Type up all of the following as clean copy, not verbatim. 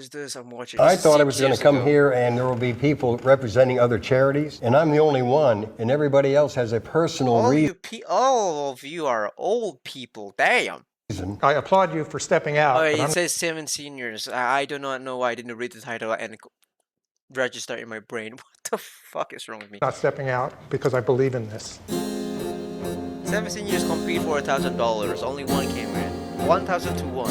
is this? I'm watching. I thought I was going to come here and there will be people representing other charities, and I'm the only one, and everybody else has a personal reason. All of you are old people. Damn. I applaud you for stepping out. Oh, but it I'm says 7 seniors. I do not know why I didn't read the title and register in my brain. What the fuck is wrong with me? not stepping out because I believe in this. 7 seniors compete for $1,000. Only one came in. 1,000 to 1.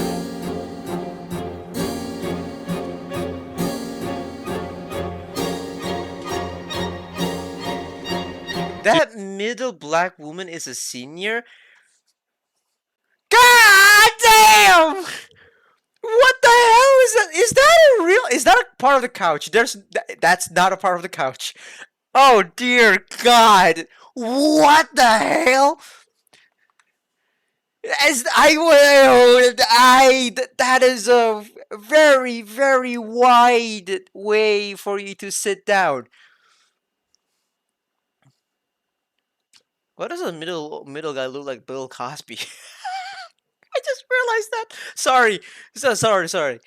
That middle black woman is a senior? God damn! What the hell is that? Is that a real? Is that a part of the couch? That's not a part of the couch. Oh dear God! What the hell? That is a very, very wide way for you to sit down. Why does the middle guy look like Bill Cosby? I just realized that. Sorry. Sorry.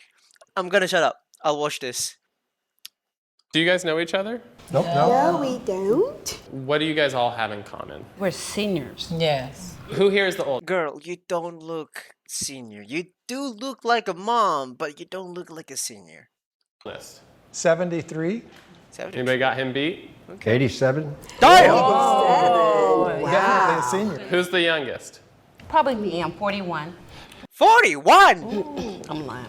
I'm gonna shut up. I'll watch this. Do you guys know each other? Nope, No, we don't. What do you guys all have in common? We're seniors. Yes. Who here is the old? Girl, you don't look senior. You do look like a mom, but you don't look like a senior. List? 73. Anybody got him beat? 87? Damn! Wow. Definitely a senior. Who's the youngest? Probably me. I'm 41. 41! I'm lying.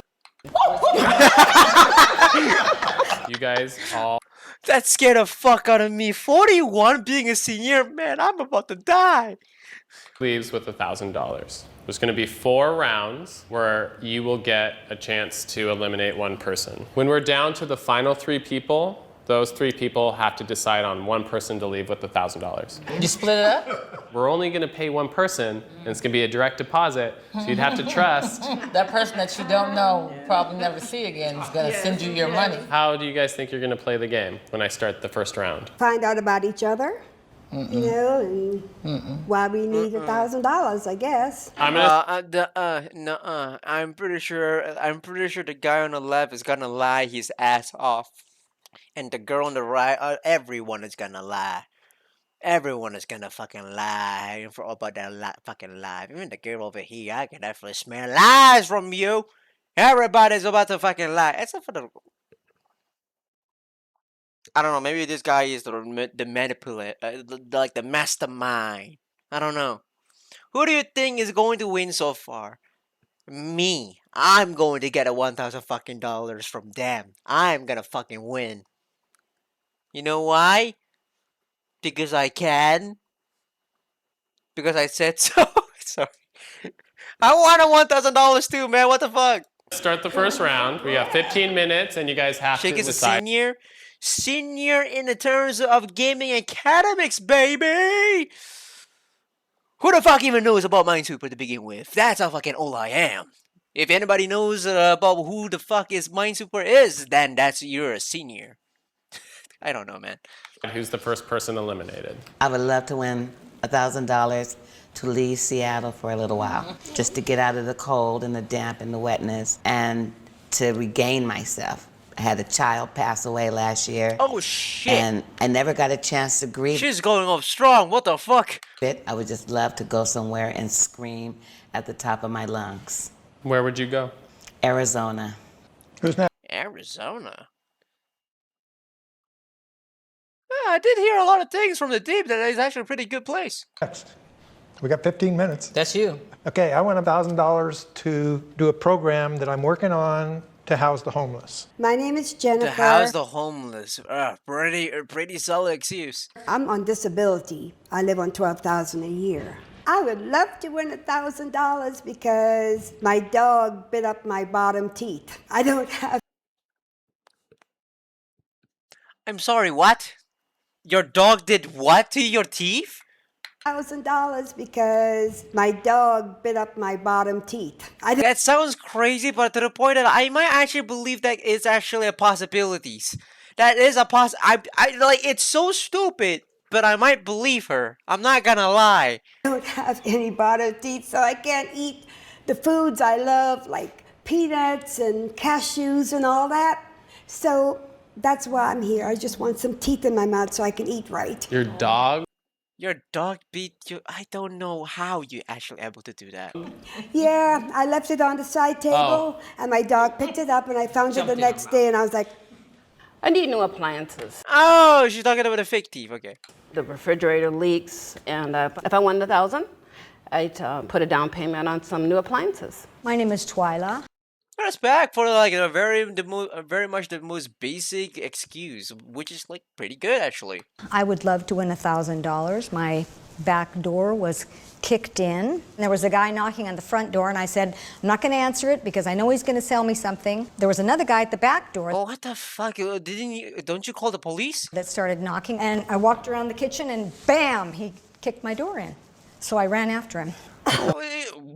You guys all That scared the fuck out of me. 41 being a senior? Man, I'm about to die. leaves with $1,000. There's going to be 4 rounds where you will get a chance to eliminate one person. When we're down to the final 3 people, those 3 people have to decide on one person to leave with $1,000. You split it up? We're only going to pay one person, and it's going to be a direct deposit, so you'd have to trust. That person that you don't know, probably never see again, is going to send you your money. How do you guys think you're going to play the game when I start the first round? Find out about each other, you know, and why we need $1,000, I guess. I'm gonna. I'm pretty sure the guy on the left is gonna lie his ass off. And the girl on the right, everyone is gonna lie. Everyone is gonna fucking lie for about that fucking lie. Even the girl over here, I can definitely smell lies from you. Everybody's about to fucking lie, except for the. I don't know. Maybe this guy is the manipulator, like the mastermind. I don't know. Who do you think is going to win so far? Me. I'm going to get a $1,000 fucking dollars from them. I'm gonna fucking win. You know why? Because I can. Because I said so. Sorry. I want a $1,000 too, man. What the fuck? Start the first round. We have 15 minutes, and you guys have Shake to is a decide. senior. Senior in the terms of gaming academics, baby. Who the fuck even knows about Minesweeper to begin with? That's how fucking old I am. If anybody knows about who the fuck is Minesweeper is, then you're a senior. I don't know, man. Who's the first person eliminated? I would love to win $1,000 to leave Seattle for a little while, just to get out of the cold and the damp and the wetness and to regain myself. I had a child pass away last year. Oh, shit. And I never got a chance to grieve She's going off strong. What the fuck? it. I would just love to go somewhere and scream at the top of my lungs. Where would you go? Arizona. Who's next? Arizona. I did hear a lot of things from the deep that it's actually a pretty good place. We got 15 minutes. That's you. Okay, I want $1,000 to do a program that I'm working on to house the homeless. My name is Jennifer. To house the homeless. Pretty solid excuse. I'm on disability. I live on $12,000 a year. I would love to win $1,000 because my dog bit up my bottom teeth. I don't have. I'm sorry, what? Your dog did what to your teeth? $1,000 because my dog bit up my bottom teeth. That sounds crazy, but to the point that I might actually believe that it's actually a possibility. That is a I like, it's so stupid, but I might believe her. I'm not gonna lie. don't have any bottom teeth, so I can't eat the foods I love, like peanuts and cashews and all that. So that's why I'm here. I just want some teeth in my mouth so I can eat right. Your dog? Your dog beat you. I don't know how you actually able to do that. Yeah, I left it on the side table, and my dog picked it up, and I found it the next day, and I was like, I need new appliances. Oh, she's talking about the fake teeth. Okay. The refrigerator leaks, and if I wanted 1,000, I'd put a down payment on some new appliances. My name is Twyla. Respect for like very much the most basic excuse, which is like pretty good actually. I would love to win $1,000. My back door was kicked in. There was a guy knocking on the front door, and I said, I'm not going to answer it because I know he's going to sell me something. There was another guy at the back door. Oh, what the fuck? Don't you call the police? That started knocking, and I walked around the kitchen, and bam, he kicked my door in. So I ran after him.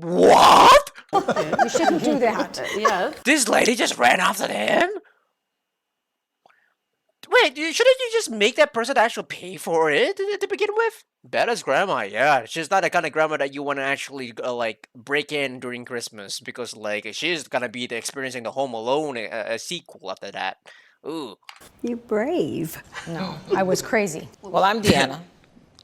What? You shouldn't do that. Yes. This lady just ran after him? Wait, shouldn't you just make that person actually pay for it to begin with? Bella's grandma, yeah. She's not the kind of grandma that you want to actually like break in during Christmas because like she's gonna be experiencing the Home Alone a sequel after that. Ooh. you're brave. No, I was crazy. Well, I'm Deanna,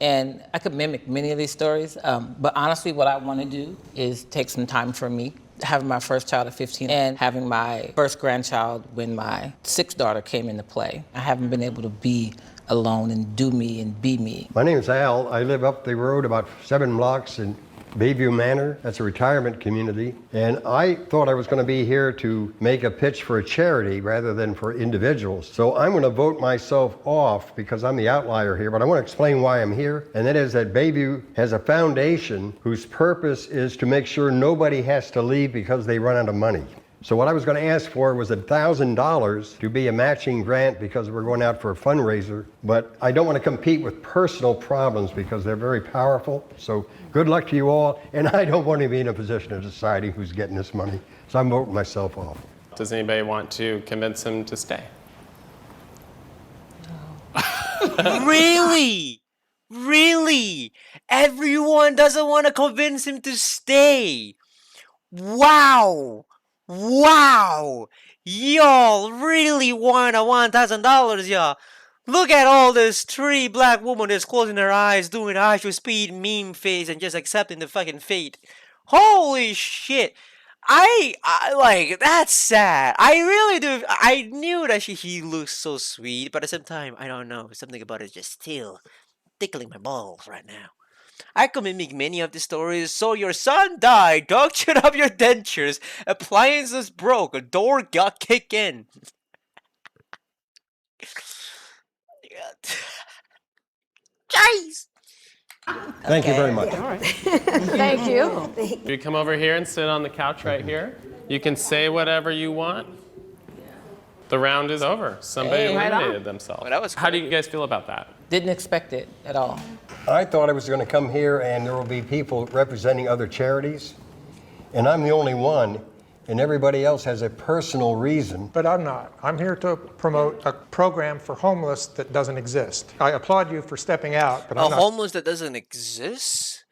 and I could mimic many of these stories, but honestly, what I want to do is take some time for me. Having my first child at 15 and having my first grandchild when my sixth daughter came into play. I haven't been able to be alone and do me and be me. My name is Al. I live up the road about 7 blocks in Bayview Manor. That's a retirement community. And I thought I was going to be here to make a pitch for a charity rather than for individuals. So I'm going to vote myself off because I'm the outlier here, but I want to explain why I'm here. And that is that Bayview has a foundation whose purpose is to make sure nobody has to leave because they run out of money. So what I was going to ask for was $1,000 to be a matching grant because we're going out for a fundraiser. But I don't want to compete with personal problems because they're very powerful. So good luck to you all. And I don't want to be in a position of deciding who's getting this money. So I'm voting myself off. Does anybody want to convince him to stay? Really? Really? Everyone doesn't want to convince him to stay. Wow. Wow. Y'all really want a $1,000, y'all. Look at all this 3 black women just closing their eyes, doing actual speed meme face and just accepting the fucking fate. Holy shit. I like, that's sad. I really do. I knew that he looks so sweet, but at the same time, I don't know. Something about it just still tickling my balls right now. I could mimic many of the stories. So your son died, dog chewed up your dentures, appliances broke, a door got kicked in. Jeez! Thank you very much. Thank you. You come over here and sit on the couch right here. You can say whatever you want. The round is over. Somebody Hey, right on. eliminated themselves. Well, that was How do you guys feel about that? Didn't expect it at all. I thought I was going to come here and there will be people representing other charities. And I'm the only one. And everybody else has a personal reason. But I'm not. I'm here to promote a program for homeless that doesn't exist. I applaud you for stepping out, but a I'm not homeless that doesn't exist?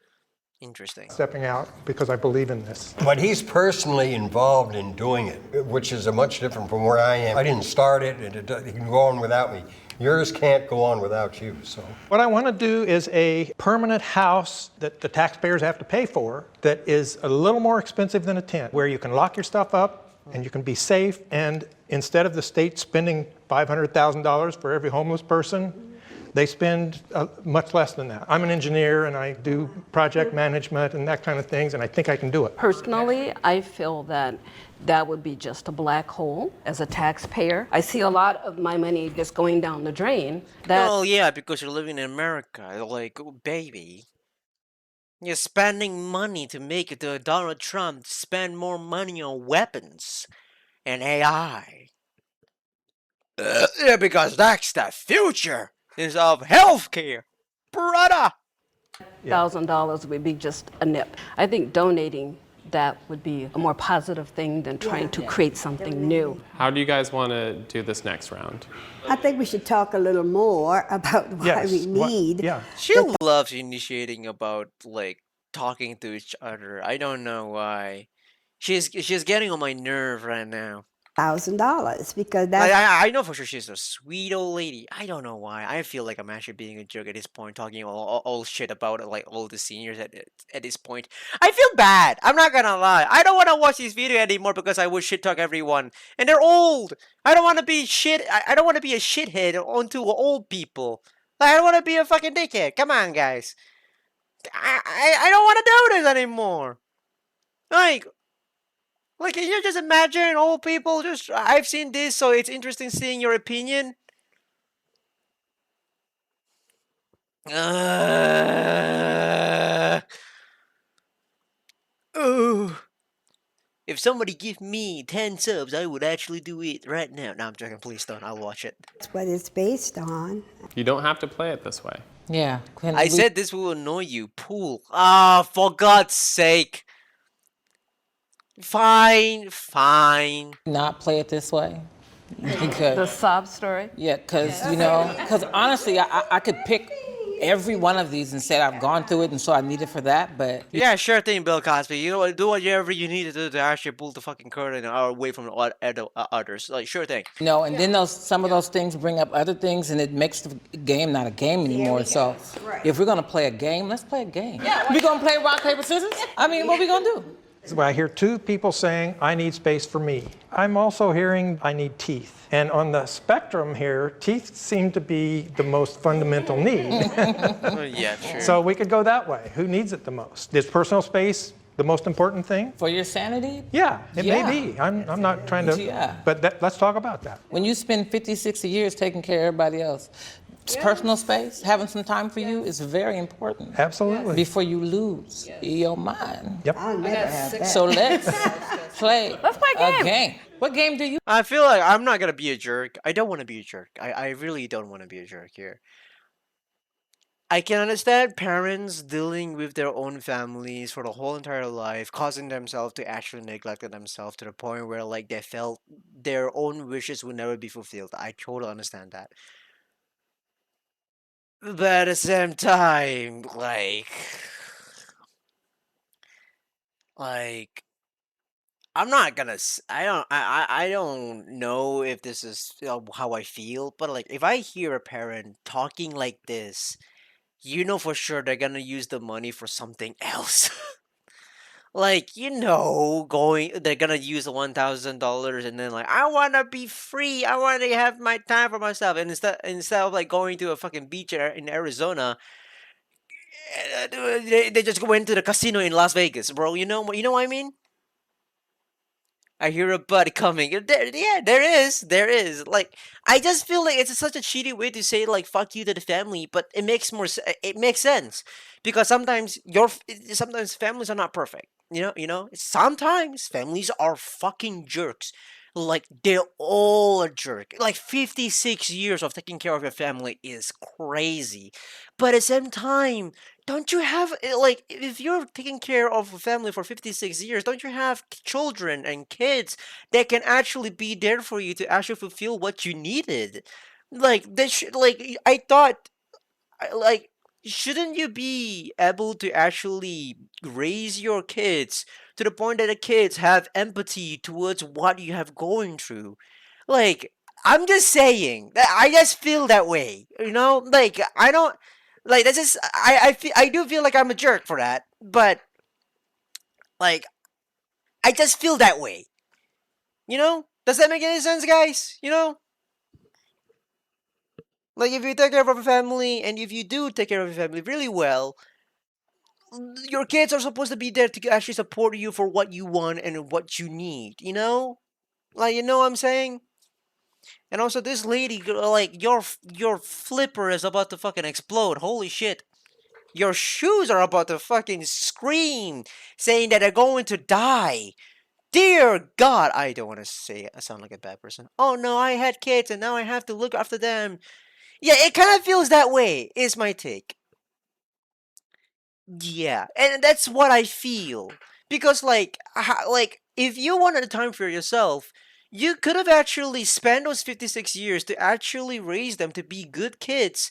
Interesting. stepping out because I believe in this. But he's personally involved in doing it, which is a much different from where I am. I didn't start it, and it can go on without me. Yours can't go on without you, so. What I want to do is a permanent house that the taxpayers have to pay for that is a little more expensive than a tent, where you can lock your stuff up and you can be safe, and instead of the state spending $500,000 for every homeless person, they spend much less than that. I'm an engineer and I do project management and that kind of things, and I think I can do it. Personally, I feel that that would be just a black hole as a taxpayer. I see a lot of my money just going down the drain. Well, yeah, because you're living in America. Like, oh, baby. You're spending money to make Donald Trump spend more money on weapons and AI. Yeah, because that's the future is of healthcare, brother. $1,000 would be just a nip. I think donating that would be a more positive thing than trying to create something new. How do you guys want to do this next round? I think we should talk a little more about why we need. She loves initiating about like talking to each other. I don't know why. She's getting on my nerve right now. $1,000 because Like, that's I know for sure she's a sweet old lady. I don't know why. I feel like I'm actually being a jerk at this point, talking all shit about like all the seniors at this point. I feel bad. I'm not gonna lie. I don't want to watch this video anymore because I would shit talk everyone, and they're old. I don't want to be shit. I don't want to be a shithead onto old people. Like, I don't want to be a fucking dickhead. Come on, guys. I don't want to do this anymore. Like, can you just imagine old people just. I've seen this, so it's interesting seeing your opinion. Oh. If somebody give me 10 subs, I would actually do it right now. No, I'm joking. Please don't. I'll watch it. what it's based on. You don't have to play it this way. Yeah. Can I we said this will annoy you. Pool. Ah, for God's sake. Fine, fine. not play it this way? The Because, sob story. yeah, because honestly, I could pick every one of these and say I've gone through it and so I need it for that, but Yeah, sure thing, Bill Cosby. You know what? Do whatever you need to do to actually pull the fucking curtain away from the others. Like, sure thing. no, and then some of those things bring up other things and it makes the game not a game anymore. So if we're gonna play a game, let's play a game. Yeah, we gonna play rock, paper, scissors? I mean, what we gonna do? I hear two people saying, I need space for me. I'm also hearing, I need teeth. And on the spectrum here, teeth seem to be the most fundamental need. Yeah, sure. So we could go that way. Who needs it the most? Is personal space the most important thing? For your sanity? Yeah, it Yeah. may be. I'm not trying to, Yeah. but let's talk about that. When you spend 50, 60 years taking care of everybody else, personal space, having some time for you is very important. Absolutely. Before you lose your mind. Yep. I'll never have that. So let's play a game. What game do you? I feel like I'm not gonna be a jerk. I don't want to be a jerk. I really don't want to be a jerk here. I can understand parents dealing with their own families for the whole entire life, causing themselves to actually neglect themselves to the point where like they felt their own wishes would never be fulfilled. I totally understand that. But at the same time, like I'm not gonna. I don't know if this is how I feel, but like if I hear a parent talking like this, you know for sure they're gonna use the money for something else. Like they're gonna use the $1,000 and then like I wanna be free. I wanna have my time for myself, and instead of like going to a fucking beach in Arizona, they just went to the casino in Las Vegas, bro. You know what I mean? I hear a bud coming. Yeah, there is. Like, I just feel like it's such a cheaty way to say like "fuck you" to the family, but it makes sense because sometimes families are not perfect. Sometimes families are fucking jerks. Like they're all a jerk. Like 56 years of taking care of your family is crazy, but at the same time, don't you have like if you're taking care of a family for 56 years, don't you have children and kids that can actually be there for you to actually fulfill what you needed? Like they should like I thought like shouldn't you be able to actually raise your kids to the point that the kids have empathy towards what you have going through? Like I'm just saying that I just feel that way, like I don't like that's just I do feel like I'm a jerk for that, but like I just feel that way. Does that make any sense, guys? Like if you take care of a family and if you do take care of your family really well, your kids are supposed to be there to actually support you for what you want and what you need, Like what I'm saying? And also this lady like your flipper is about to fucking explode. Holy shit. Your shoes are about to fucking scream saying that they're going to die. Dear God, I don't want to say I sound like a bad person. Oh no, I had kids and now I have to look after them. Yeah, it kind of feels that way, is my take. Yeah, and that's what I feel. Because, if you wanted time for yourself, you could have actually spent those 56 years to actually raise them to be good kids.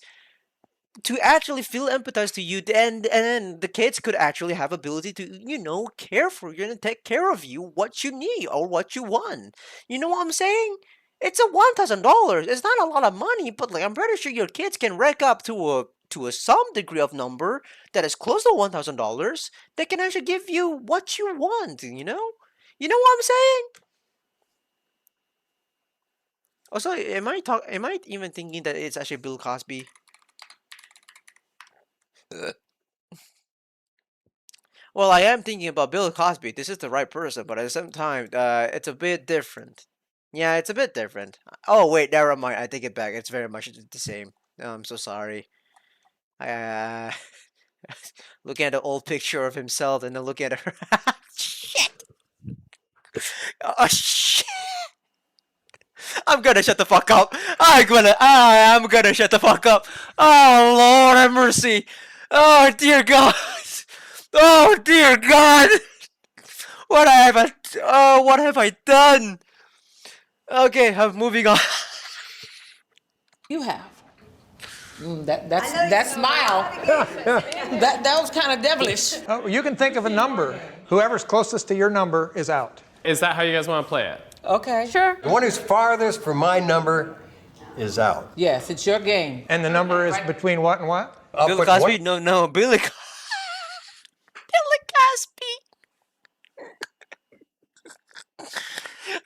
to actually feel empathize to you, and then the kids could actually have ability to care for you and take care of you what you need or what you want. You know what I'm saying? It's a $1,000. It's not a lot of money, but like I'm pretty sure your kids can rack up to a some degree of number that is close to $1,000. They can actually give you what you want. You know what I'm saying? Also, am I even thinking that it's actually Bill Cosby? Well, I am thinking about Bill Cosby. This is the right person, but at the same time, it's a bit different. Yeah, it's a bit different. Oh wait, never mind. I take it back. It's very much the same. I'm so sorry. I looking at the old picture of himself and then looking at her. Shit. Oh shit. I'm gonna shut the fuck up. I'm gonna shut the fuck up. Oh Lord have mercy. Oh dear God. Oh dear God. What have I done? Okay, I'm moving on. You have. That smile. that was kind of devilish. Oh, you can think of a number. Whoever's closest to your number is out. Is that how you guys want to play it? Okay. Sure. The one who's farthest from my number is out. Yes, it's your game. And the number is between what and what? I'll Bill put Cosby? one- No, Billy Cosby.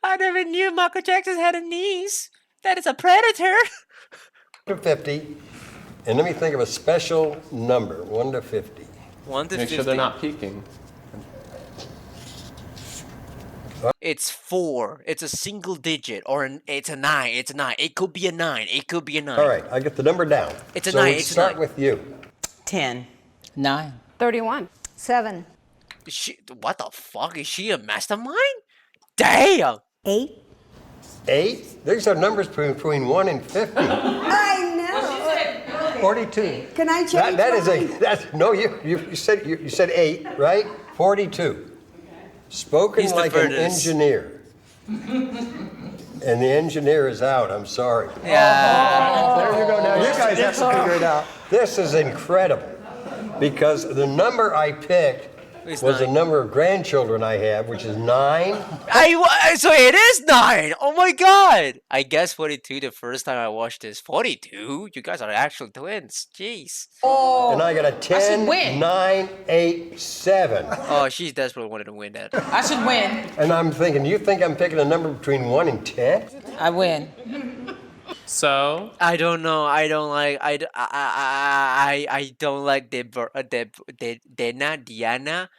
I never knew Michael Jackson had a niece. That is a predator. to 50, and let me think of a special number, 1 to 50. 1 to Make 50. sure they're not peeking. It's 4. It's a single digit, or it's a 9. It's a 9. It could be a 9. It could be a 9. All right, I get the number down. It's a so 9, let's it's a start 9. with you. 10. 9. 31. 7. What the fuck? Is she a mastermind? Damn. 8. 8? These are numbers between 1 and 50. I know. 42. Can I change You said 8, right? 42. Spoken He's the like an furthest. engineer. And the engineer is out, I'm sorry. Yeah. There you go. Now you guys have to figure it out. This is incredible because the number I picked It's was the 9. number of grandchildren I have, which is 9. So it is 9. Oh my god. I guessed 42 the first time I watched this. 42? You guys are actual twins. Jeez. And I got a 10, win. 9, 8, 7. Oh, she's desperately wanted to win that. I should win. And I'm thinking, you think I'm picking a number between 1 and 10? I win. So, I don't know. I don't like. I don't like Diana.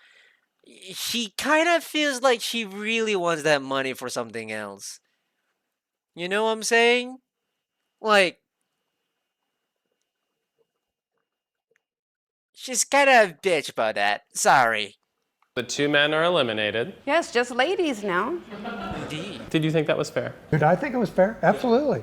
She kind of feels like she really wants that money for something else. You know what I'm saying? Like, she's kind of a bitch about that. Sorry. the 2 men are eliminated. Yes, just ladies now. Indeed. Did you think that was fair? Did I think it was fair? Absolutely.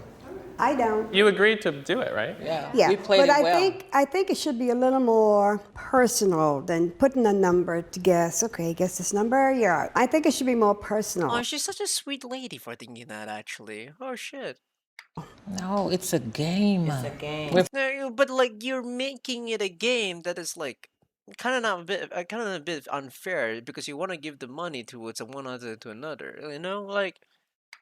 I don't. You agreed to do it, right? Yeah. Yeah, We played but it well. I think it should be a little more personal than putting a number to guess. Okay, guess this number, you're out. I think it should be more personal. Oh, she's such a sweet lady for thinking that, actually. Oh, shit. No, it's a game. It's a game. No, but like you're making it a game that is like kind of a bit unfair because you want to give the money towards one other to another. You know, like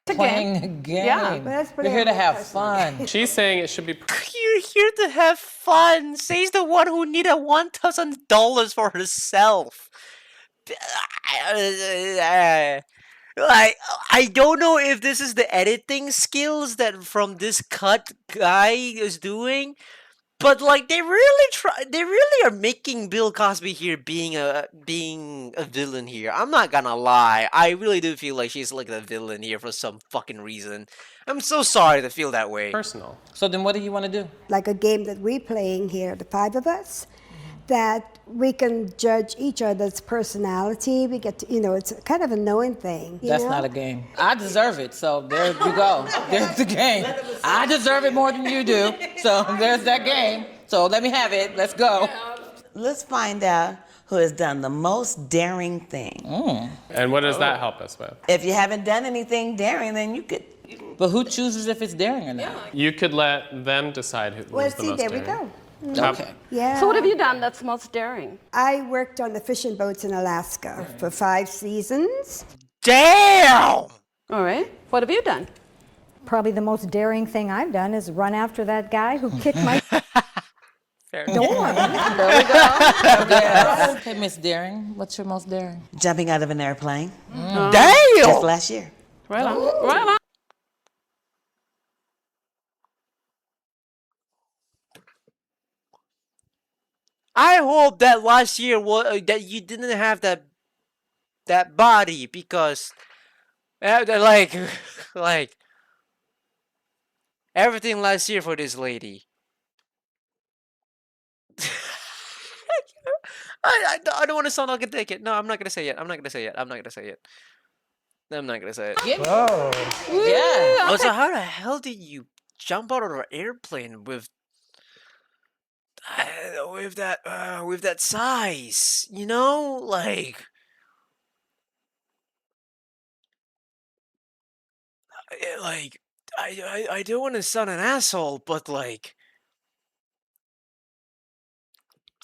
Playing a game. Yeah. But let's put We're it here to more have personal. fun. She's saying it should be. you're here to have fun. Says the one who needed $1,000 for herself. Like I don't know if this is the editing skills that from this cut guy is doing, but like they really are making Bill Cosby here being a villain here. I'm not gonna lie, I really do feel like she's like the villain here for some fucking reason. I'm so sorry to feel that way. Personal. So then what do you want to do? Like a game that we're playing here, the 5 of us, that we can judge each other's personality. We get to, it's kind of a knowing thing. That's not a game. I deserve it, so there you go. There's the game. I deserve it more than you do, so there's that game. So let me have it. Let's go. Let's find out who has done the most daring thing. And what does that help us with? If you haven't done anything daring, then you could. But who chooses if it's daring or not? You could let them decide who's Well, the see, most there we daring. go. Okay. Yeah. So what have you done that's most daring? I worked on the fishing boats in Alaska for 5 seasons. Damn! All right. What have you done? Probably the most daring thing I've done is run after that guy who kicked my Fair. door. There we go. Yes. Okay, Miss Daring, what's your most daring? Jumping out of an airplane just Damn! last year. Right on. Right on. I hope that last year that you didn't have that body because like like everything last year for this lady. I don't want to sound like a dickhead. No, I'm not gonna say it. I'm not gonna say it. I'm not gonna say it. I'm not gonna say it. Oh, Yeah. Also, how the hell did you jump out of an airplane with that size? You know, like I don't want to sound an asshole, but like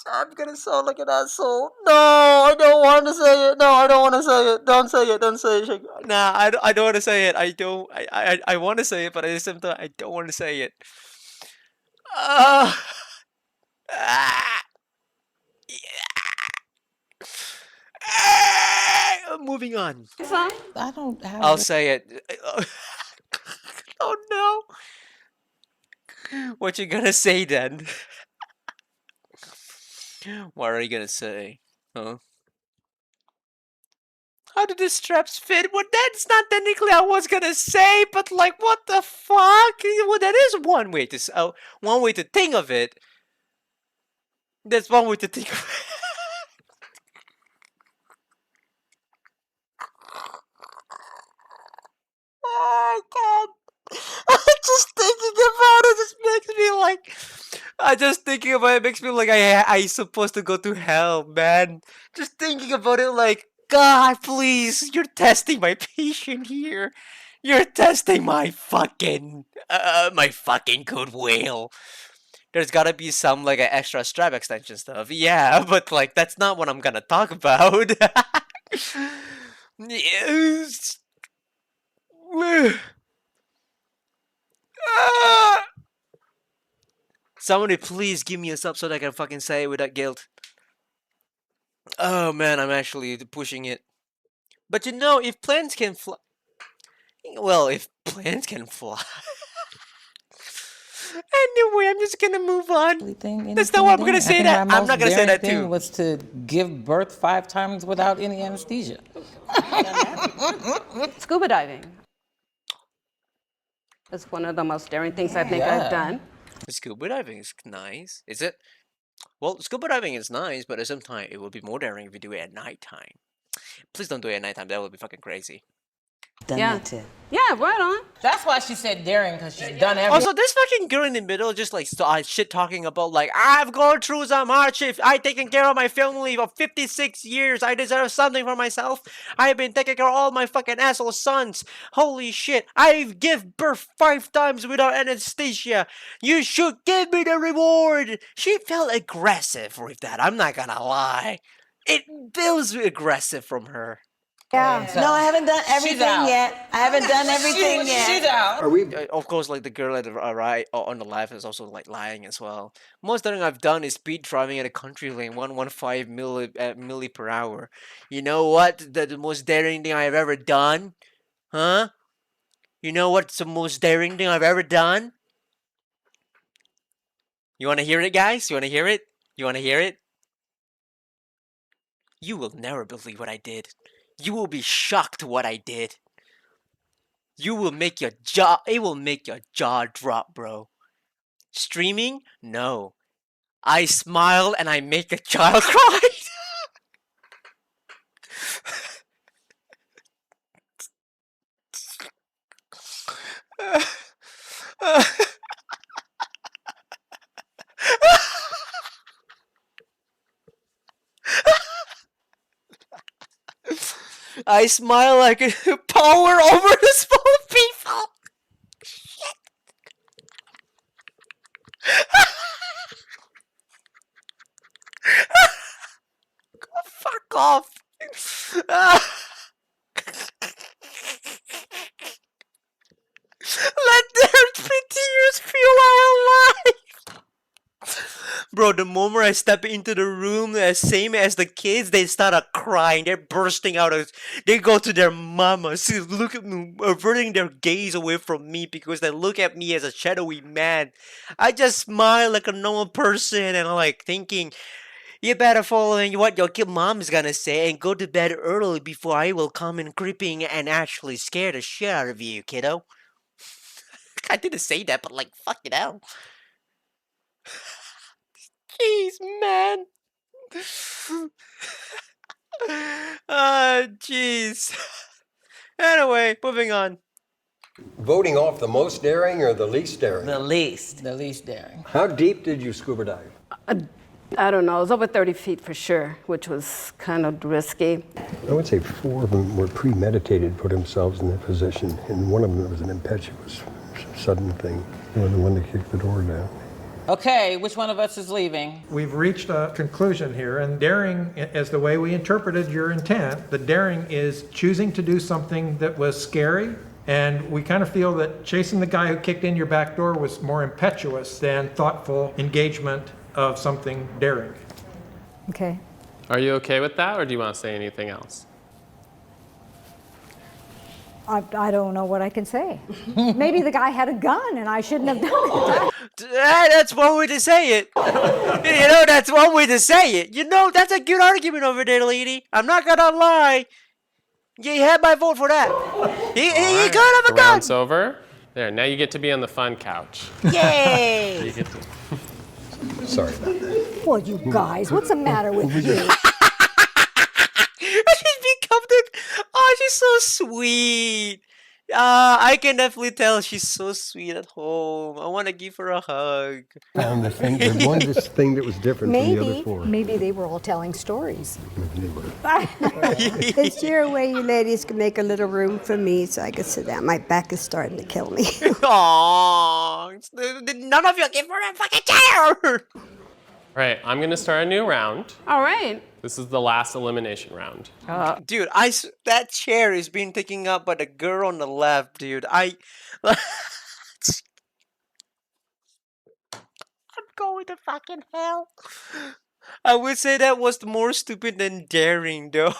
I'm gonna sound like an asshole. No, I don't want to say it. No, I don't want to say it. Don't say it. Don't say it. Nah, I don't want to say it. I don't. I want to say it, but at the same time, I don't want to say it. Uh, ah, moving on. Son? I don't have. I'll say it. Oh no. What you gonna say then? What are you gonna say? Huh? How do the straps fit? Well, that's not technically I was gonna say, but like, what the fuck? Well, that is one way one way to think of it. That's one way to think of it. Oh god. Just thinking about it just makes me like just thinking about it makes me like I supposed to go to hell, man. Just thinking about it like God, please, you're testing my patience here. You're testing my fucking goodwill. There's gotta be some like an extra strap extension stuff. Yeah, but like that's not what I'm gonna talk about. Yes. Ah! Somebody please give me a sub so that I can fucking say it without guilt. Oh man, I'm actually pushing it. But you know, if planes can fly. Well, if planes can fly. Anyway, I'm just gonna move on. That's not what I'm gonna say that. I'm not gonna say that too. Was to give birth 5 times without any anesthesia. Scuba diving. That's one of the most daring things I think I've done. Scuba diving is nice. Is it? Well, scuba diving is nice, but at the same time, it will be more daring if you do it at nighttime. Please don't do it at nighttime. That would be fucking crazy. Done Yeah. that too. Yeah, right on. That's why she said daring, because she's done everything. Also, this fucking girl in the middle just like shit talking about like I've gone through some hardship. I've taken care of my family for 56 years. I deserve something for myself. I've been taking care of all my fucking asshole sons. Holy shit! I've give birth 5 times without anesthesia. You should give me the reward. She felt aggressive with that. I'm not gonna lie. It feels aggressive from her. Yeah. No, I haven't done everything out. yet. I haven't done everything yet. She's out. Are we? Of course, like the girl at the right on the left is also like lying as well. Most thing I've done is speed driving at a country lane, 115 milli per hour. You know what? The most daring thing I've ever done, huh? You know what's the most daring thing I've ever done? You want to hear it, guys? You want to hear it? You want to hear it? You will never believe what I did. You will be shocked what I did. You will make your jaw. It will make your jaw drop, bro. Streaming? No. I smile and I make a child cry. I smile like a power over the small people. off. Ah. Let their tears fuel our life. Bro, the moment I step into the room, same as the kids, they start crying. They're bursting out. They go to their mama, see, look at me, averting their gaze away from me because they look at me as a shadowy man. I just smile like a normal person and I'm like thinking, you better follow what your kid mom is gonna say and go to bed early before I will come in creeping and actually scare the shit out of you, kiddo. I didn't say that, but like, fuck it out. Jeez, man. Jeez. Anyway, moving on. Voting off the most daring or the least daring? The least. The least daring. How deep did you scuba dive? I don't know, it was over 30 feet for sure, which was kind of risky. I would say 4 of them were premeditated, put themselves in that position, and one of them was an impetuous, sudden thing. You know, the one that kicked the door down. Okay, which one of us is leaving? We've reached a conclusion here, and daring, as the way we interpreted your intent, the daring is choosing to do something that was scary, and we kind of feel that chasing the guy who kicked in your back door was more impetuous than thoughtful engagement of something daring. Okay. Are you okay with that, or do you want to say anything else? I don't know what I can say. Maybe the guy had a gun and I shouldn't have done it. That's one way to say it. That's one way to say it. That's a good argument over there, lady. I'm not gonna lie. You had my vote for that. He could have The a gun. round's over. There, now you get to be on the fun couch. Yay! You get to- Sorry about that. Well, you guys, what's the matter with you? She's become the. Oh, she's so sweet. I can definitely tell she's so sweet at home. I want to give her a hug. Found the thing, the one this thing that was different from the other 4. Maybe they were all telling stories. Maybe they were. Is there a way you ladies can make a little room for me so I can sit down? My back is starting to kill me. Aww. None of you give her a fucking chair. All right, I'm going to start a new round. All right. This is the last elimination round. Dude, that chair is being taken up by the girl on the left, dude. I'm going to fucking hell. I would say that was more stupid than daring, though.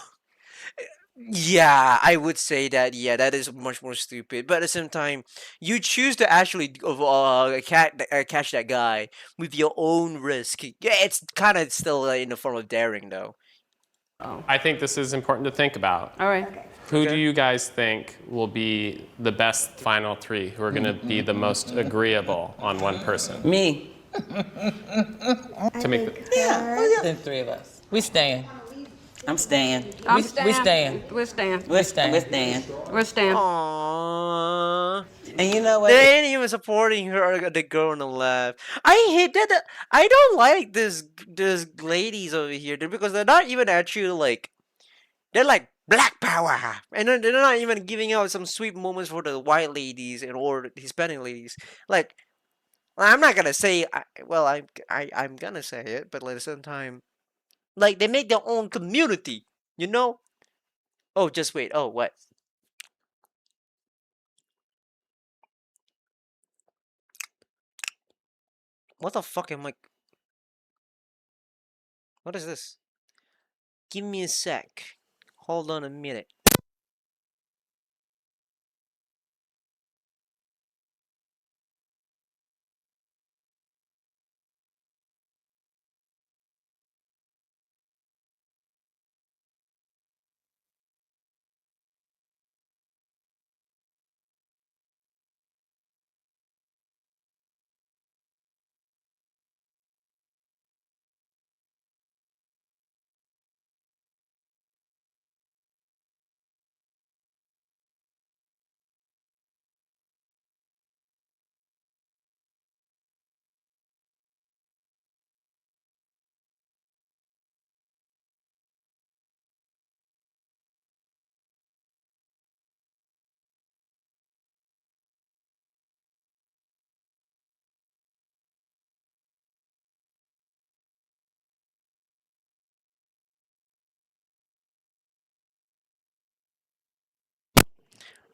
Yeah, I would say that. Yeah, that is much more stupid. But at the same time, you choose to actually catch that guy with your own risk. Yeah, it's kind of still in the form of daring, though. I think this is important to think about. All right. Who do you guys think will be the best final 3 who are going to be the most agreeable on one person? Me. To make the, The 3 of us. We staying. I'm staying. We staying. We're staying. We're staying. We're staying. We're staying. Aww. And you know what? They ain't even supporting her, the girl on the left. I hate that. I don't like this ladies over here because they're not even actually like. They're like black power, and they're not even giving out some sweet moments for the white ladies or Hispanic ladies. Like, I'm not gonna say. I'm gonna say it, but at the same time, like they make their own community. Oh, just wait. Oh, what? What the fuck am I? What is this? Give me a sec. Hold on a minute.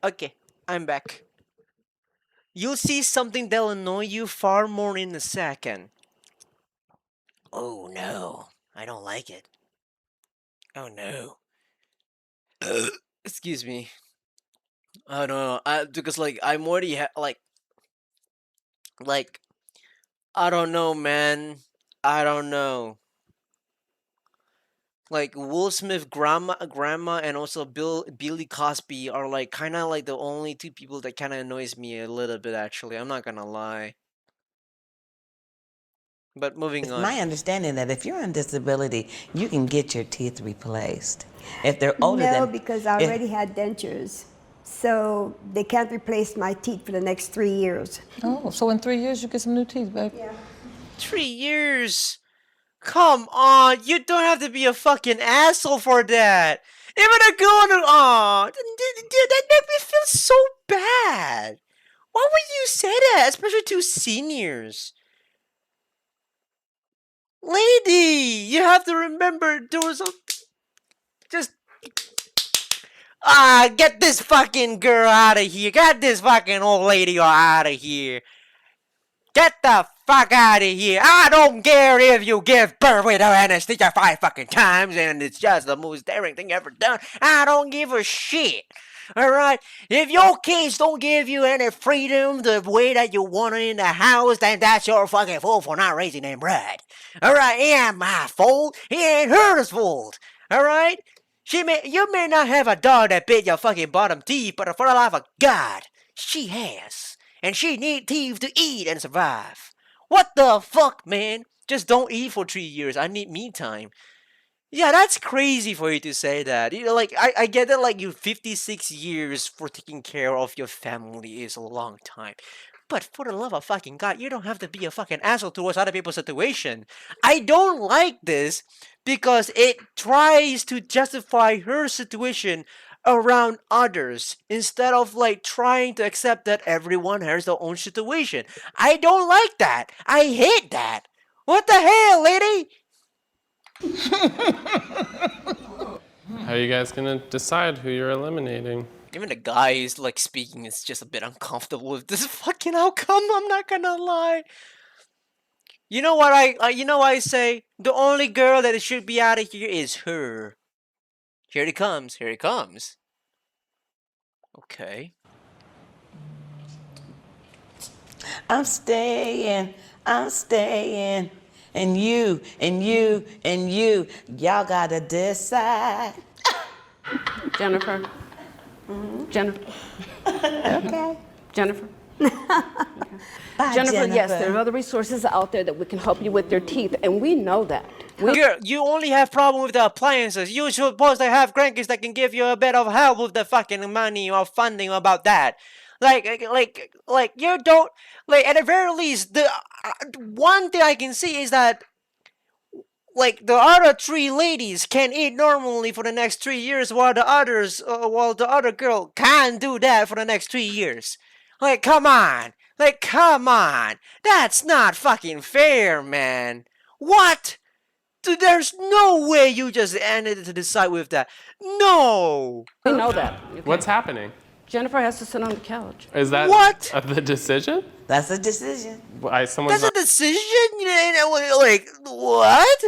Okay, I'm back. You'll see something that'll annoy you far more in a second. Oh no, I don't like it. Oh no. Excuse me. I don't know. Because like I'm already like I don't know, man. I don't know. Like Will Smith, grandma, and also Billy Cosby are like kind of like the only two people that kind of annoys me a little bit. Actually, I'm not gonna lie. But moving It's on. my understanding that if you're on disability, you can get your teeth replaced. If they're older No, than because I already had dentures. So they can't replace my teeth for the next 3 years. Oh, so in 3 years you get some new teeth, baby. Yeah. 3 years. Come on, you don't have to be a fucking asshole for that. Even a girl, dude, that makes me feel so bad. Why would you say that, especially to seniors? Lady, you have to remember there was a just get this fucking girl out of here. Get this fucking old lady out of here. Get the fuck out of here. I don't care if you give birth with anesthesia 5 fucking times and it's just the most daring thing ever done. I don't give a shit. Alright? If your kids don't give you any freedom the way that you want it in the house, then that's your fucking fault for not raising them right. Alright? It ain't my fault. It ain't hers fault. Alright? You may not have a dog that bit your fucking bottom teeth, but for the life of God, she has. And she need teeth to eat and survive. What the fuck, man? Just don't eat for 3 years. I need me time. Yeah, that's crazy for you to say that. You know, like I get that like you 56 years for taking care of your family is a long time. But for the love of fucking God, you don't have to be a fucking asshole towards other people's situation. I don't like this because it tries to justify her situation around others instead of like trying to accept that everyone has their own situation. I don't like that. I hate that. What the hell, lady? How are you guys gonna decide who you're eliminating? Even the guy is like speaking is just a bit uncomfortable with this fucking outcome. I'm not gonna lie. You know what I say? The only girl that should be out of here is her. Here it comes. Here it comes. Okay. I'm staying, and you, y'all gotta decide. Jennifer. Jennifer. Okay. Jennifer. Bye, Jennifer, yes, there are other resources out there that we can help you with your teeth, and we know that. Girl, you only have problem with the appliances. You're supposed to have grandkids that can give you a bit of help with the fucking money or funding about that. Like you don't like at the very least. The one thing I can see is that like the other 3 ladies can eat normally for the next 3 years, while the other girl can't do that for the next 3 years. Like, come on, that's not fucking fair, man. What? There's no way you just ended to decide with that. No. We know that. Okay. What's happening? Jennifer has to sit on the couch. Is that What? The decision? That's a decision. Someone's That's a decision? Like, what?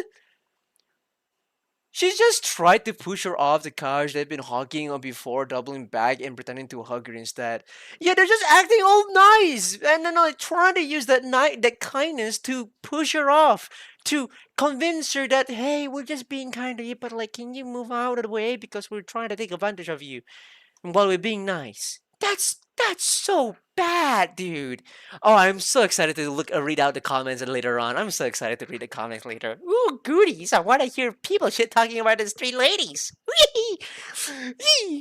She just tried to push her off the couch they've been hugging on before, doubling back and pretending to hug her instead. Yeah, they're just acting all nice, and then like trying to use that kindness to push her off, to convince her that hey, we're just being kind to you, but like, can you move out of the way because we're trying to take advantage of you, while we're being nice. That's so bad, dude. Oh, I'm so excited to read out the comments later on. I'm so excited to read the comments later. Ooh, goodies! I want to hear people shit talking about these 3 ladies.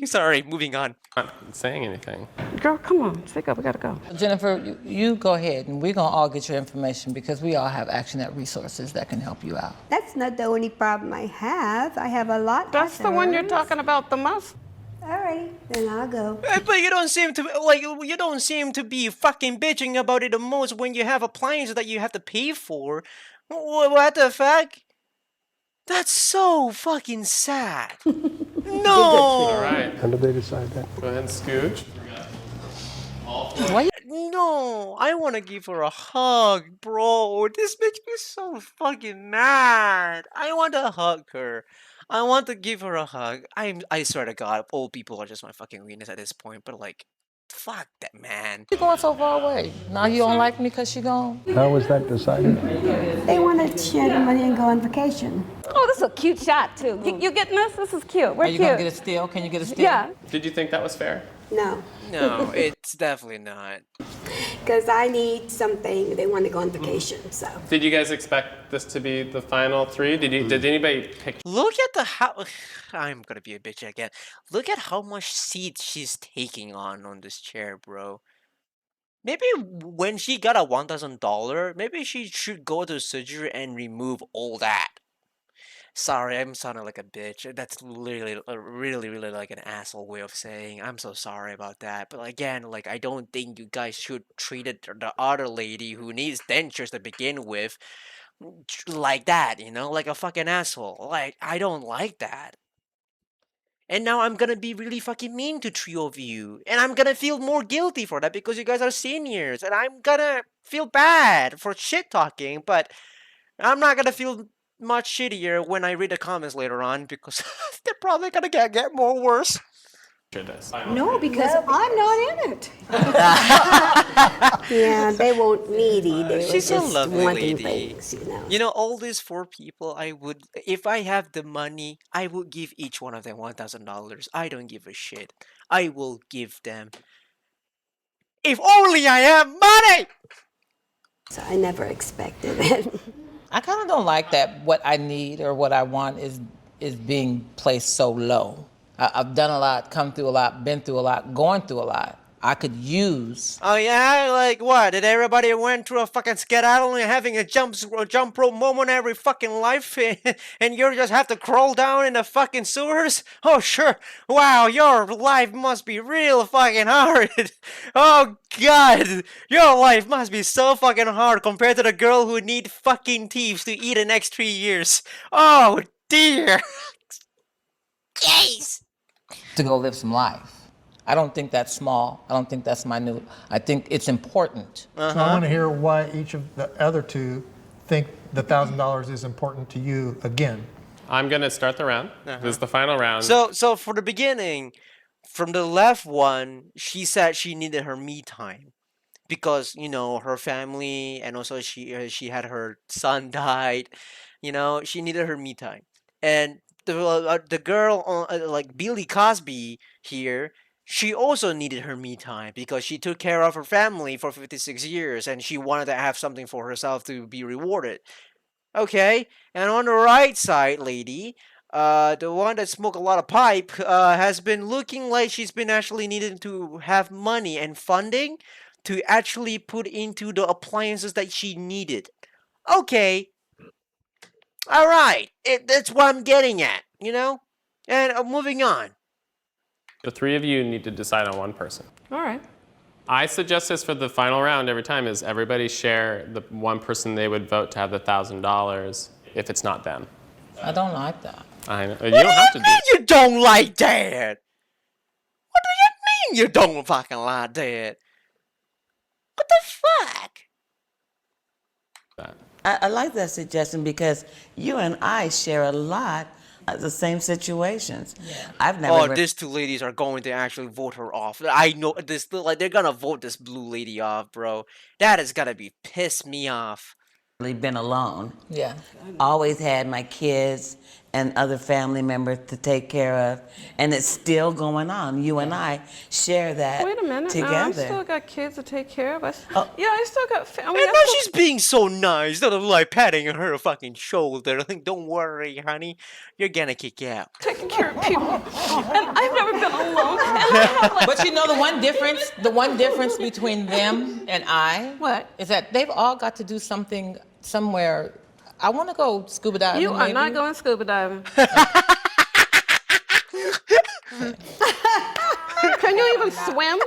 Sorry, moving on. not saying anything. Girl, come on, speak up. We gotta go. Jennifer, you go ahead, and we're going to all get your information because we all have ActionNet resources that can help you out. That's not the only problem I have. I have a lot. That's the one you're talking about the most. All right, then I'll go. But you don't seem to be fucking bitching about it the most when you have appliances that you have to pay for. What the fuck? That's so fucking sad. No. All right. When did they decide that? Go ahead and scooch. Why No, I want to give her a hug, bro. This makes me so fucking mad. I want to hug her. I want to give her a hug. I swear to God, old people are just my fucking weakness at this point. But like, fuck that man. you going so far away? Now you don't like me because she gone? How was that decided? They want to share the money and go on vacation. Oh, this is a cute shot, too. You getting this? This is cute. We're Are you cute. gonna get a steal? Can you get a steal? Yeah. Did you think that was fair? No, No, it's definitely not. because I need something. They want to go on vacation, so. Did you guys expect this to be the final 3? Did anybody pick? Look at the how. I'm gonna be a bitch again. Look at how much seat she's taking on this chair, bro. Maybe when she got a $1,000, maybe she should go to surgery and remove all that. Sorry, I'm sounding like a bitch. That's literally, really like an asshole way of saying. I'm so sorry about that. But again, like I don't think you guys should treat the other lady who needs dentures to begin with like that. You know, like a fucking asshole. Like I don't like that. And now I'm gonna be really fucking mean to 3 of you. And I'm gonna feel more guilty for that because you guys are seniors. And I'm gonna feel bad for shit talking, but I'm not gonna feel much shittier when I read the comments later on because they're probably gonna get more worse. This? No, because I'm not in it. Yeah, they won't needy. They were She's a just lovely wanting lady. things, you know. You know, all these 4 people, I would, if I have the money, I would give each one of them $1,000. I don't give a shit. I will give them. If only I have money! So I never expected it. I kind of don't like that what I need or what I want is being placed so low. I've done a lot, come through a lot, been through a lot, going through a lot. I could use. Oh yeah, like what? Did everybody went through a fucking skedaddle and having a jump rope moment every fucking life, and you just have to crawl down in the fucking sewers? Oh sure. Wow, your life must be real fucking hard. Oh god, your life must be so fucking hard compared to the girl who need fucking thieves to eat the next 3 years. Oh dear. Jeez. To go live some life. I don't think that's small. I don't think that's minute. I think it's important. So I want to hear why each of the other two think the $1,000 is important to you again. I'm gonna start the round. This is the final round. So for the beginning, from the left one, she said she needed her me time because you know her family and also she had her son died. You know she needed her me time, and the girl on like Billy Cosby here. She also needed her me time because she took care of her family for 56 years and she wanted to have something for herself to be rewarded. Okay, and on the right side, lady, the one that smoked a lot of pipe, has been looking like she's been actually needing to have money and funding to actually put into the appliances that she needed. Okay, all right, that's what I'm getting at, you know? And moving on. The 3 of you need to decide on one person. All right. I suggest this for the final round every time is everybody share the one person they would vote to have the $1,000 if it's not them. I don't like that. I know. You don't have to do it. You don't like that? What do you mean you don't fucking like that? What the fuck? That. I like that suggestion because you and I share a lot of the same situations. Yeah. I've never. Oh, these 2 ladies are going to actually vote her off. I know this. Like they're gonna vote this blue lady off, bro. That is gonna be piss me off. Been alone. Yeah. Always had my kids and other family members to take care of, and it's still going on. You and I share that Wait a minute. together. Now, I still got kids to take care of. Oh. Yeah, I still got family. And now she's being so nice, instead of like patting her fucking shoulder. Like, don't worry, honey, you're gonna kick out. taking care of people, and I've never been alone. And I have like, But you know the one difference between them and I What? is that they've all got to do something somewhere. I want to go scuba diving. you are maybe. not going scuba diving. Can you even swim?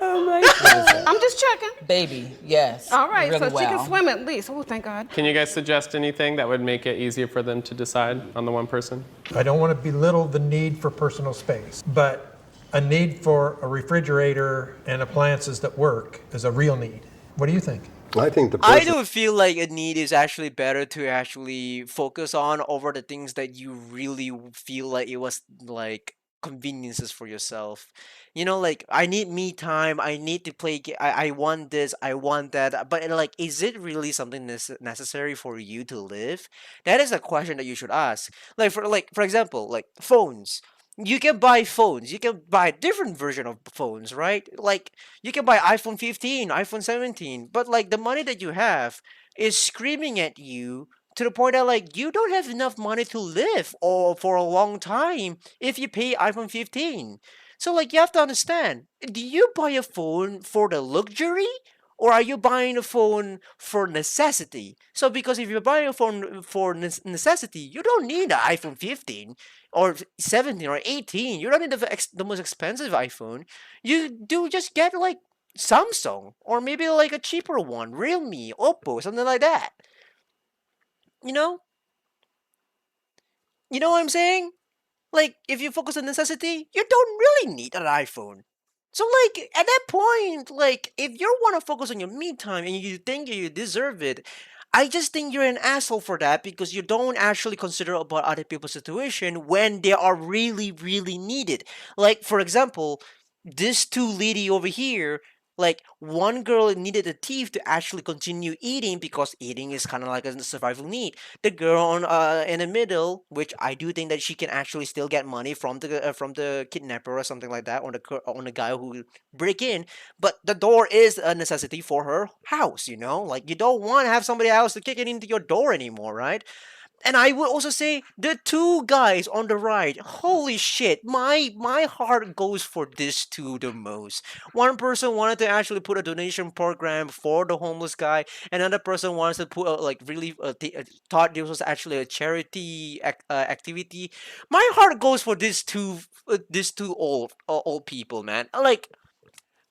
Oh my God. I'm just checking. Baby, yes. All right, really so she well. can swim at least. Oh, thank God. Can you guys suggest anything that would make it easier for them to decide on the one person? I don't want to belittle the need for personal space, but a need for a refrigerator and appliances that work is a real need. What do you think? I think the I person. do feel like a need is actually better to actually focus on over the things that you really feel like it was like conveniences for yourself. You know, like I need me time. I need to play. I want this. I want that. But like, is it really something necessary for you to live? That is a question that you should ask. Like for example, like phones. You can buy phones. You can buy different version of phones, right? Like you can buy iPhone 15, iPhone 17, but like the money that you have is screaming at you to the point that like you don't have enough money to live or for a long time if you pay iPhone 15. So like you have to understand, do you buy a phone for the luxury or are you buying a phone for necessity? So because if you're buying a phone for necessity, you don't need an iPhone 15 or 17 or 18. You don't need the most expensive iPhone. You do just get like Samsung or maybe like a cheaper one, Realme, Oppo, something like that. You know? You know what I'm saying? Like if you focus on necessity, you don't really need an iPhone. So like at that point, like if you want to focus on your me time and you think you deserve it, I just think you're an asshole for that because you don't actually consider about other people's situation when they are really, really needed. Like for example, this two lady over here, like one girl needed a teeth to actually continue eating because eating is kind of like a survival need. The girl on in the middle, which I do think that she can actually still get money from the kidnapper or something like that, on the guy who break in. But the door is a necessity for her house. You know, like you don't want to have somebody else to kick it into your door anymore, right? And I would also say the two guys on the right. Holy shit, my heart goes for this two the most. One person wanted to actually put a donation program for the homeless guy. Another person wants to put like really thought this was actually a charity activity. My heart goes for these two old people, man. Like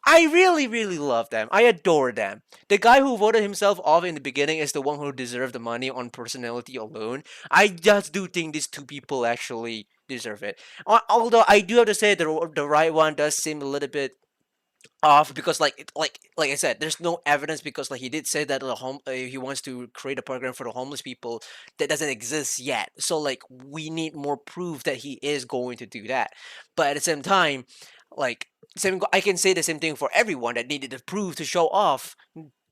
I really, really love them. I adore them. The guy who voted himself off in the beginning is the one who deserved the money on personality alone. I just do think these two people actually deserve it. Although I do have to say the right one does seem a little bit off because like I said, there's no evidence because like he did say that he wants to create a program for the homeless people that doesn't exist yet. So like we need more proof that he is going to do that. But at the same time, like I can say the same thing for everyone that needed the proof to show off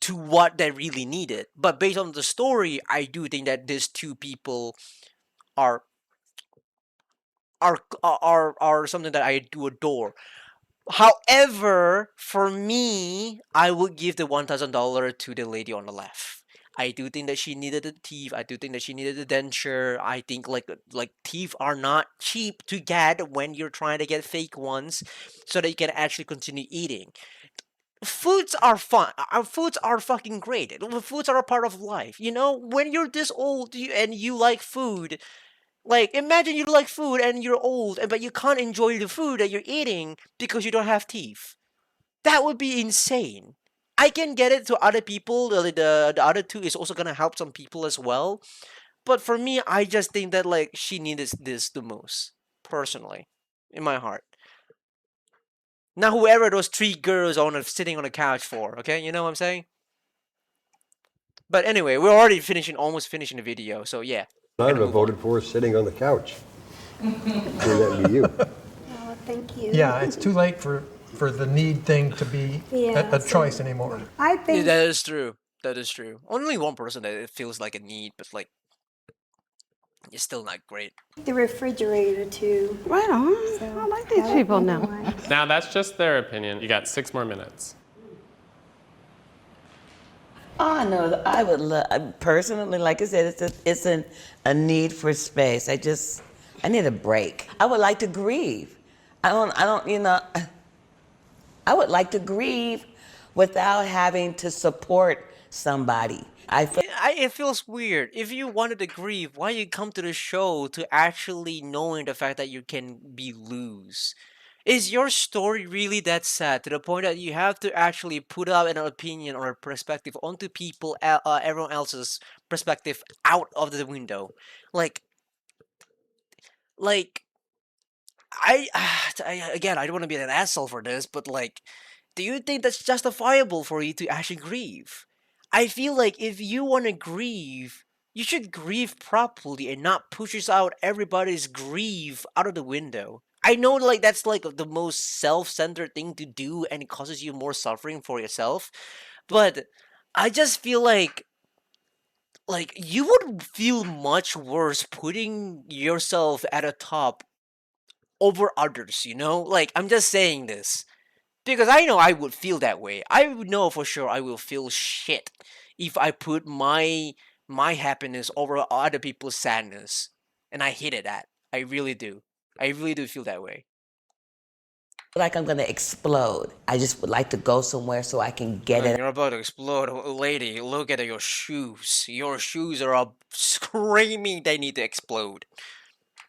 to what they really needed. But based on the story, I do think that these two people are are something that I do adore. However, for me, I would give the $1,000 to the lady on the left. I do think that she needed a teeth. I do think that she needed a denture. I think like teeth are not cheap to get when you're trying to get fake ones, so that you can actually continue eating. Foods are fun. Foods are fucking great. Foods are a part of life. You know, when you're this old and you like food, like, imagine you like food and you're old, but you can't enjoy the food that you're eating because you don't have teeth. That would be insane. I can get it to other people. The other two is also gonna help some people as well. But for me, I just think that like she needs this the most, personally, in my heart. Now, whoever those three girls sitting on the couch for, okay, you know what I'm saying? But anyway, we're already almost finishing the video, so yeah. I We're would gonna have move on. voted for sitting on the couch. Wouldn't that be you? Oh, thank you. Yeah, it's too late for the need thing to be Yeah, a so- choice anymore. I Yeah, think that is true. That is true. Only one person that it feels like a need, but like it's still not great. the refrigerator too. Right on. I like these people now. Now that's just their opinion. You got 6 more minutes. Oh no, I would love personally, like I said, a need for space. I need a break. I would like to grieve. I don't, I would like to grieve without having to support somebody. I feel It feels weird. If you wanted to grieve, why you come to the show to actually knowing the fact that you can be lose? Is your story really that sad to the point that you have to actually put out an opinion or a perspective onto everyone else's perspective out of the window? Like, like Again, I don't want to be an asshole for this, but like, do you think that's justifiable for you to actually grieve? I feel like if you want to grieve, you should grieve properly and not pushes out everybody's grief out of the window. I know like that's like the most self-centered thing to do and it causes you more suffering for yourself, but I just feel like you would feel much worse putting yourself at a top over others, you know? Like I'm just saying this because I know I would feel that way. I would know for sure I will feel shit if I put my happiness over other people's sadness. And I hated that. I really do. I really do feel that way. Like I'm gonna explode. I just would like to go somewhere so I can get it. You're about to explode, lady. Look at your shoes. Your shoes are all screaming they need to explode.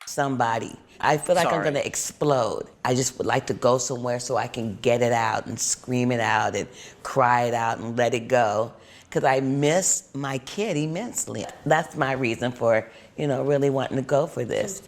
Somebody. I feel like I'm Sorry. gonna explode. I just would like to go somewhere so I can get it out and scream it out and cry it out and let it go. Because I miss my kid immensely. That's my reason for, really wanting to go for this.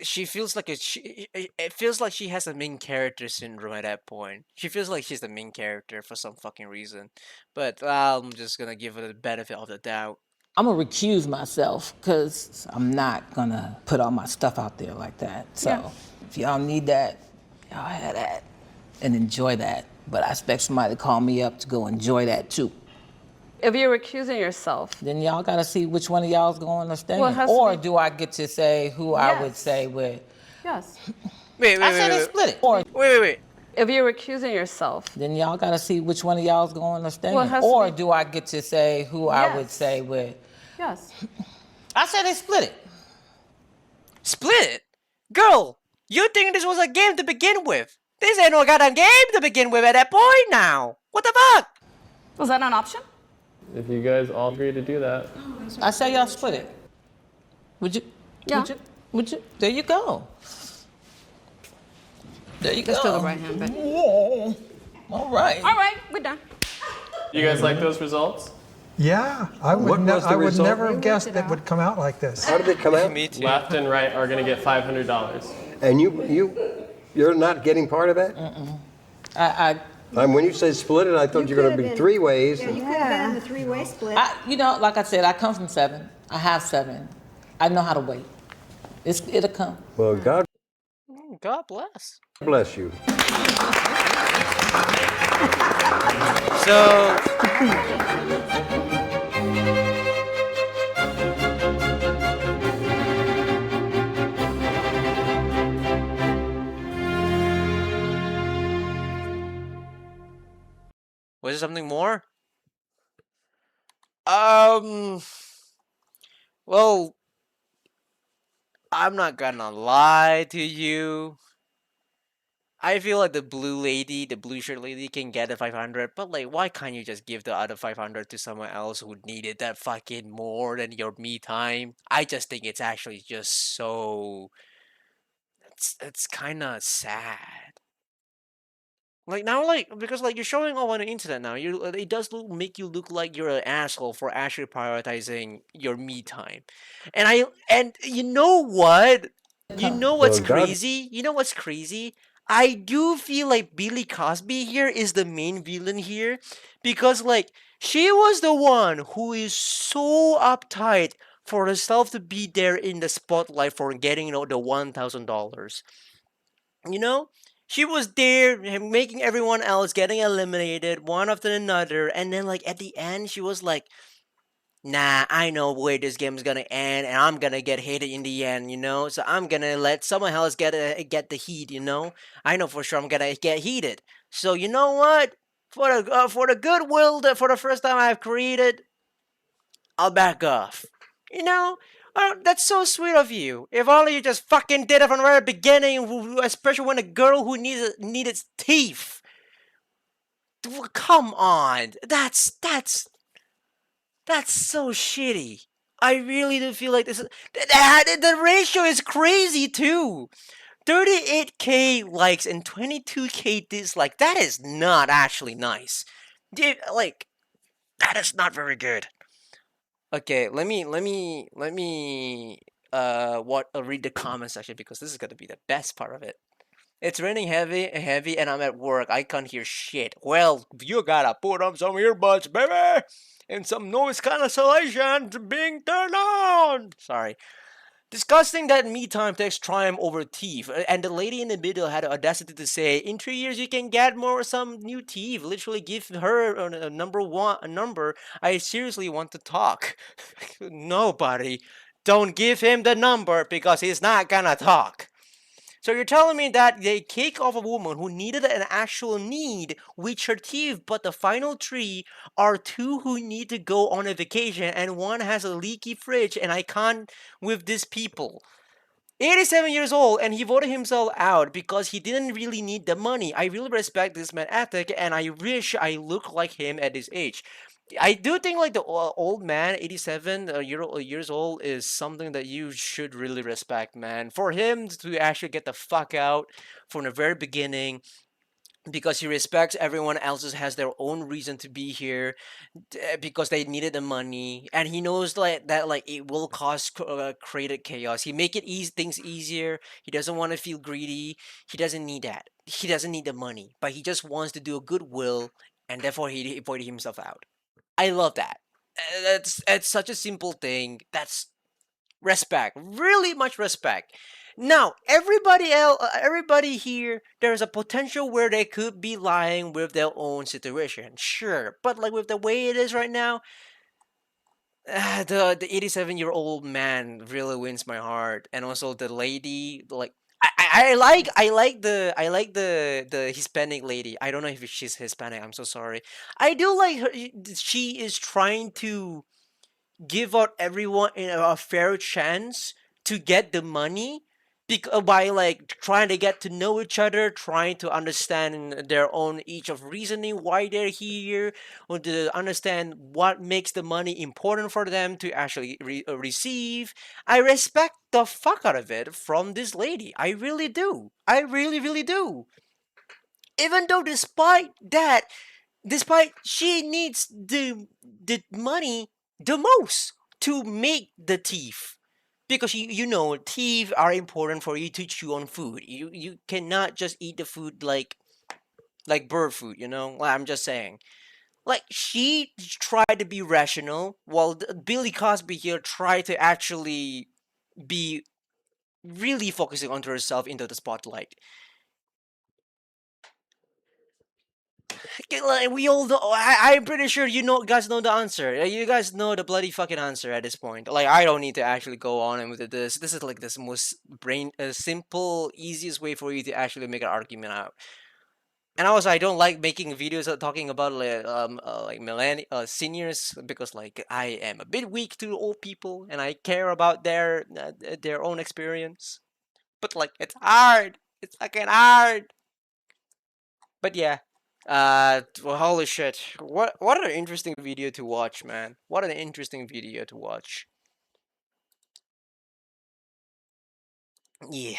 She feels like it feels like she has a main character syndrome at that point. She feels like she's the main character for some fucking reason. But I'm just gonna give her the benefit of the doubt. I'm gonna recuse myself because I'm not gonna put all my stuff out there like that. So if y'all need that, y'all have that and enjoy that. But I expect somebody to call me up to go enjoy that too. If you're recusing yourself, Then y'all gotta see which one of y'all's going to stay. Well, it has to Or be- do I get to say who I would Yes. say would? yes. Wait, I said they split it. Or wait. If you're recusing yourself, then y'all gotta see which one of y'all's going to stay. Well, it has to Or be- do I get to say who I would Yes. say would? yes. I said they split it. Split it? Girl, you think this was a game to begin with? This ain't no goddamn game to begin with at that point now. What the fuck? Was that an option? If you guys all agree to do that. I say y'all split it. Would you? Yeah. Would you? There you go. There you Let's go. do the right hand, baby. Whoa. All right. All right, we're done. You guys like those results? Yeah, I What would, was the I would result? never You have guessed it would come out like this. How did it come out? Me too. Left and right are going to get $500. And you're not getting part of that? When you say split it, I thought you were going to be three ways. You could have been in the three-way split. Like I said, I come from 7. I have 7. I know how to wait. It'll come. Well, God God bless. bless you. So, was there something more? Well, I'm not gonna lie to you. I feel like the blue shirt lady can get the 500, but like, why can't you just give the other 500 to someone else who needed that fucking more than your me time? I just think it's actually just so. It's kind of sad. Like now, like because like you're showing all on the internet now, it does make you look like you're an asshole for actually prioritizing your me time, and you know what? You know what's Well, God- crazy? You know what's crazy? I do feel like Billy Cosby here is the main villain here because like she was the one who is so uptight for herself to be there in the spotlight for getting the $1,000. You know, she was there making everyone else getting eliminated one after another, and then like at the end she was like, nah, I know where this game is gonna end, and I'm gonna get hated in the end, you know. So I'm gonna let someone else get the heat, you know. I know for sure I'm gonna get heated. So you know what? For the goodwill that for the first time I've created, I'll back off. You know. That's so sweet of you. If only you just fucking did it from the very beginning, especially when a girl who needed teeth. Come on, that's so shitty. I really do feel like this. The ratio is crazy too. 38K likes and 22K dislikes. That is not actually nice. Like, that is not very good. Okay, let me read the comment section because this is gonna be the best part of it. It's raining heavy, and I'm at work. I can't hear shit. Well, you gotta put on some earbuds, baby, and some noise cancellation being turned on. Sorry. Discussing that me time takes triumph over teeth, and the lady in the middle had the audacity to say, "In 3 years you can get some new teeth." Literally, give her a number. I seriously want to talk. Nobody, don't give him the number because he's not gonna talk. So you're telling me that they kick off a woman who needed an actual need, which her teeth, but the final three are two who need to go on a vacation, and one has a leaky fridge, and I can't with these people. 87 years old, and he voted himself out because he didn't really need the money. I really respect this man ethic, and I wish I looked like him at his age. I do think like the old man, 87 years old, is something that you should really respect, man. For him to actually get the fuck out from the very beginning because he respects everyone else's has their own reason to be here because they needed the money, and he knows like that like it will cause created chaos. He make it things easier. He doesn't want to feel greedy. He doesn't need that. He doesn't need the money, but he just wants to do a goodwill, and therefore he avoided himself out. I love that. It's such a simple thing. That's respect, really much respect. Now, everybody here, there's a potential where they could be lying with their own situation, sure. But like with the way it is right now, the 87-year-old man really wins my heart, and also the lady, like. I like the Hispanic lady. I don't know if she's Hispanic. I'm so sorry. I do like her. She is trying to give out everyone a fair chance to get the money by like trying to get to know each other, trying to understand their own each of reasoning why they're here, or to understand what makes the money important for them to actually receive. I respect the fuck out of it from this lady. I really do. I really, really do. Even though despite she needs the money the most to make the teeth, because you know teeth are important for you to chew on food. You cannot just eat the food like bird food, you know. Like, I'm just saying, like she tried to be rational while Billy Cosby here tried to actually be really focusing onto herself into the spotlight. Okay, like, we all know. I'm pretty sure you know, guys know the answer. You guys know the bloody fucking answer at this point. Like, I don't need to actually go on and with this. This is like this most simple, easiest way for you to actually make an argument out. And also, I don't like making videos talking about like seniors, because like I am a bit weak to old people and I care about their own experience. But like, it's hard. It's fucking hard. But yeah, well, holy shit! What an interesting video to watch, man! What an interesting video to watch. Yeah.